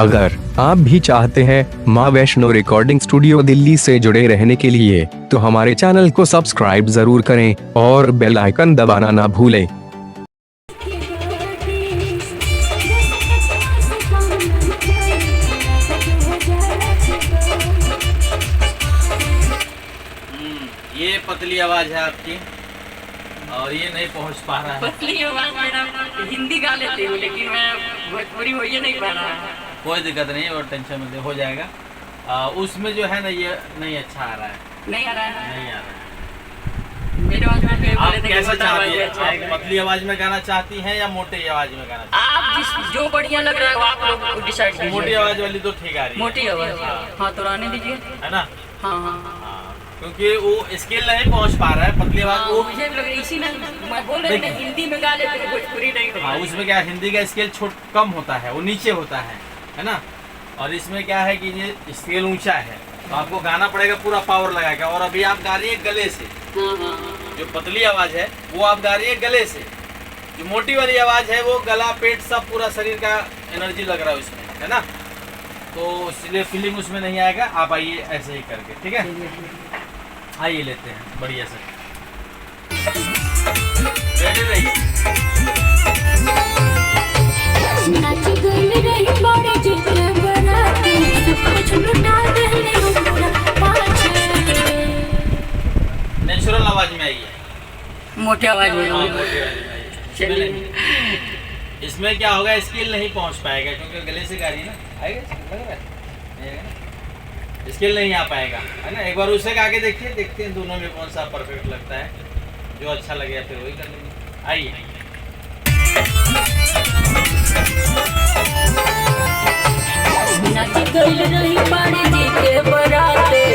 अगर आप भी चाहते हैं माँ वैष्णो रिकॉर्डिंग स्टूडियो दिल्ली से जुड़े रहने के लिए, तो हमारे चैनल को सब्सक्राइब जरूर करें और बेल आइकन दबाना ना भूलें। ये पतली आवाज है आपकी और ये नहीं पहुंच पा रहा है। पतली आवाज मेरा हिंदी गा लेती हूँ, लेकिन मैं भोजपुरी हो ही नहीं पा रहा है। कोई दिक्कत नहीं और टेंशन मत हो जाएगा। उसमें जो है ना ये नहीं अच्छा आ रहा है, नहीं आ रहा है, नहीं आ रहा है। मेरे आवाज में आप कैसा चाहती है? आप पतली आवाज में गाना चाहती हैं या मोटी आवाज में गाना चाहती आप जिस जो बढ़िया लग रहा है वो आप लोग डिसाइड हैं? कीजिए। मोटी आवाज वाली तो ठीक आ रही है। मोटी आवाज, हाँ तो रहने दीजिए। है ना? हाँ हाँ हाँ, क्योंकि वो स्केल नहीं पहुंच पा रहा है पतली आवाज। वो मुझे भी लग रहा है, इसी में मैं बोल रही हूँ हिंदी में गा लेते हैं, भोजपुरी नहीं। हाँ, उसमें क्या हिंदी का स्केल छोट कम होता है, वो नीचे होता है ना? और इसमें क्या है कि ये स्केल ऊंचा है, तो आपको गाना पड़ेगा पूरा पावर लगा के। और अभी आप गा रही है गले से। जो पतली आवाज है वो आप गा रही है गले से। जो मोटी वाली आवाज है वो गला पेट सब पूरा शरीर का एनर्जी लग रहा है उसमें, है ना? तो इसलिए फीलिंग उसमें नहीं आएगा। आप आइए ऐसे ही करके, ठीक है? आइए लेते हैं बढ़िया से, बैठे रहिए। नेचुरल आवाज में आइए, मोटी आवाज में। हाँ, मोटी आवाज में आइए। चलिए। इसमें क्या होगा, स्केल नहीं पहुंच पाएगा क्योंकि गले से गा रही है ना। आएगा लग रहा है? नहीं आएगा ना? स्केल नहीं आ पाएगा, है ना? एक बार उसे गा के देखिए, देखते हैं दोनों में कौन सा परफेक्ट लगता है। जो अच्छा लगे फिर वही कर लेंगे। आइए।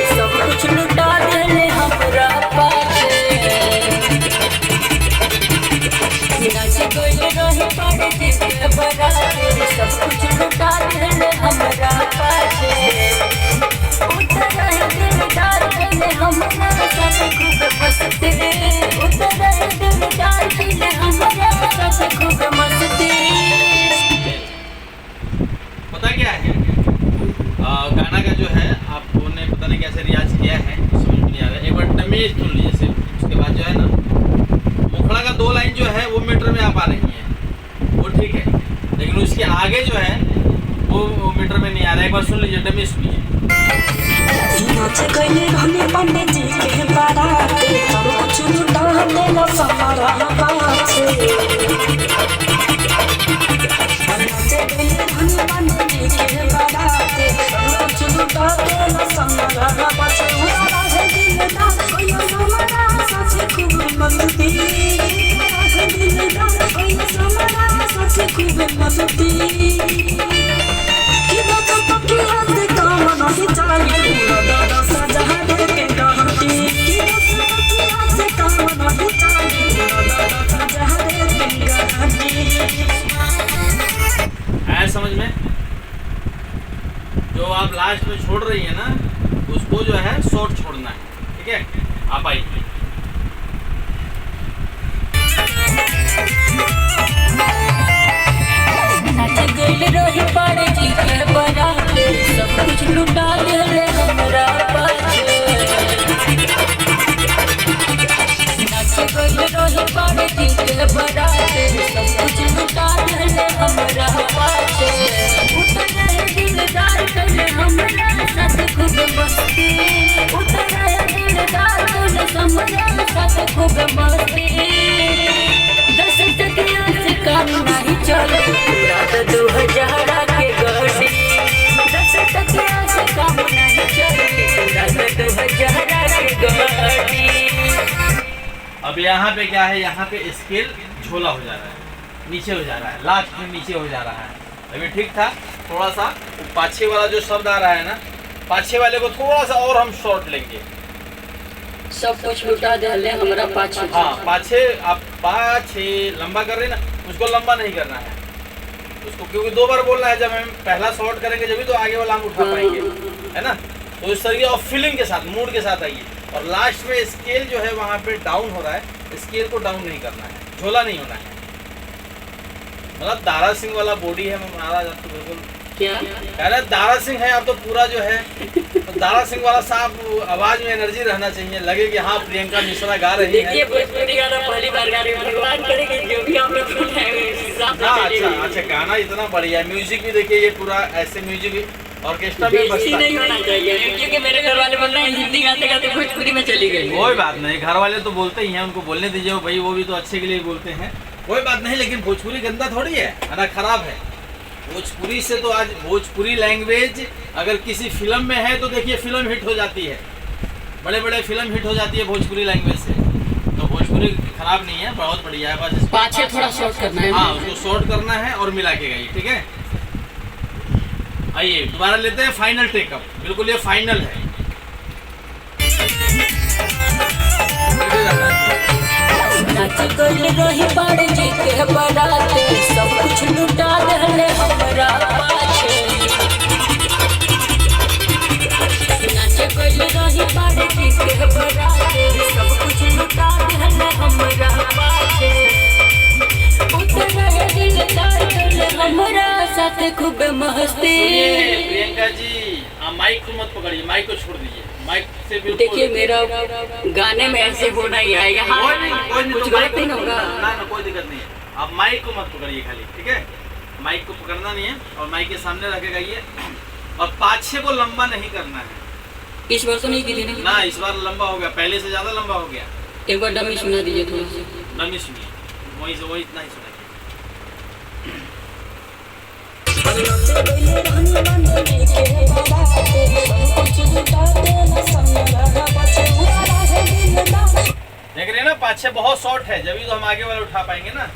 सब कुछ लुटा देले हमरा पाछे। नाचे गइल रही पाड़े जी के बराते, सब कुछ लुटा देले हमरा पाछे। उतर रहे दिल डाल देले हमरा साथ खूब मस्ती। उतर रहे दिल डाल देले हमरा साथ खूब मस्ती। पता क्या है, गाना का जो है आपने पता नहीं कैसे रियाज किया है, समझ में नहीं आ रहा है। एक बार डमी सुन लीजिए सिर्फ, उसके बाद जो है ना मुखड़ा का 2 लाइन जो है वो मीटर में आ पा रही है, वो ठीक है, लेकिन उसके आगे जो है वो मीटर में नहीं आ रहा है। एक बार सुन लीजिए, डमी सुनिए। पंडित जी के बाराते सब कुछ लुटा देला हमारा पाछे। नाचे गइले धनी पंडित जी के बाराते सब कुछ लुटा देला हमारा पाछे। हमारा है दिलदार ओयो हमारा साथे खूब मस्ती। हमारा है दिलदार ओयो हमारा साथे खूब मस्ती। कि बात पक्की है काम नहीं चाहिए पूरा दादा सजा दे के गाती। कि बात पक्की है काम नहीं चाहिए पूरा दादा सजा दे के गाती। आया समझ में? जो आप लास्ट में छोड़ रही है ना, उसको जो है शॉर्ट छोड़ना है, ठीक है? आप आइए। नाच गइल रही पाड़े जी के बराते, सब कुछ लुटा देले हमरा पाछे। नाच गइल रही पाड़े जी के बराते, सब कुछ लुटा देले हमरा पाछे। उतर रहे दिलदार कइले हमरा साथ खूब मस्ती। उतर रहे दिलदार कइले हमरा साथ खूब मस्ती। 10 टकिया से काम नहीं चले, पूरा 2000 के गाड़ी। 10 टकिया से काम नहीं चले, पूरा 2000 के गाड़ी। अब यहाँ पे क्या है, यहाँ पे स्केल झोला हो जा रहा है, नीचे हो जा रहा है, लास्ट में नीचे हो जा रहा है। अभी ठीक था, थोड़ा सा पाछे वाला जो शब्द आ रहा है ना, पाछे वाले को थोड़ा सा और हम शॉर्ट लेंगे। सब कुछ लुटा देले हमरा पाछे। हाँ, पाछे आप पाछे लंबा कर रहे ना, उसको लंबा नहीं करना है उसको, क्योंकि 2 बार बोलना है। जब हम पहला शॉर्ट करेंगे जब भी तो आगे वाला हम उठा पाएंगे, है ना? तो इस तरीके और फीलिंग के साथ, मूड के साथ आइए। और लास्ट में स्केल जो है वहाँ पे डाउन हो रहा है, स्केल को डाउन नहीं करना है, झोला नहीं होना है। मतलब दारा सिंह वाला बॉडी है हमारा, तो बिल्कुल क्या कह रहे दारा सिंह है आप तो पूरा जो है तो दारा सिंह वाला साहब आवाज में एनर्जी रहना चाहिए, लगे कि हाँ प्रियंका मिश्रा गा रही देखिए है। भोजपुरी गाना पहली बार गा रही हूँ, भगवान करेंगे जो भी आप लोग सुन रहे हैं, उस हिसाब से हाँ चलेगा। अच्छा अच्छा, गाना इतना बढ़िया है, म्यूजिक भी देखिए ये पूरा ऐसे म्यूजिक ऑर्केस्ट्रा में बेइज्जती बजता है। नहीं होना चाहिए, क्योंकि मेरे घर वाले बोल रहे हैं हिंदी गाते गाते भोजपुरी में चली गई। कोई बात नहीं, घर वाले तो बोलते ही हैं, उनको बोलने दीजिए भाई, वो भी तो अच्छे के लिए बोलते हैं, कोई बात नहीं। लेकिन भोजपुरी गंदा थोड़ी है ना, खराब है। भोजपुरी से तो आज भोजपुरी लैंग्वेज अगर किसी फिल्म में है तो देखिए फिल्म हिट हो जाती है, बड़े बड़े फिल्म हिट हो जाती है भोजपुरी लैंग्वेज से। तो भोजपुरी खराब नहीं है, बहुत बढ़िया है, बस इसको पाछे थोड़ा शॉर्ट करना है। हाँ उसको शॉर्ट करना है और मिला के गाइए, ठीक है। आइए दोबारा लेते हैं फाइनल टेकअप, बिल्कुल ये फाइनल है। नाच गइल रही बाड़ जी के बराते, सब कुछ लुटा देले हमरा पाछे। नाच गइल रही बाड़ जी के बराते, सब कुछ लुटा देले हमरा पाछे। उतर दिलदार कइले हमरा साथ खूब मस्ती। सुनिए प्रियंका जी, आप माइक को मत पकड़िए, माइक को छोड़ दीजिए, माइक से बिल्कुल देखिए मेरा गाने में ऐसे होना ही आएगा। कोई नहीं कुछ तो गलत नहीं होगा। ना ना कोई दिक्कत नहीं है, आप माइक को मत पकड़िए खाली, ठीक है। माइक को पकड़ना नहीं है और माइक के सामने रखे गाइए, और पाछे को लंबा नहीं करना है। इस बार तो नहीं की थी ना, इस बार लंबा हो गया, पहले से ज्यादा लंबा हो गया। एक बार डमी सुना दीजिए थोड़ा सा। नमी सुनिए, वही से वही इतना ही सुनाइए। देख रहे हैं ना, पाछे बहुत शॉर्ट है, जब भी तो हम आगे वाले उठा पाएंगे ना।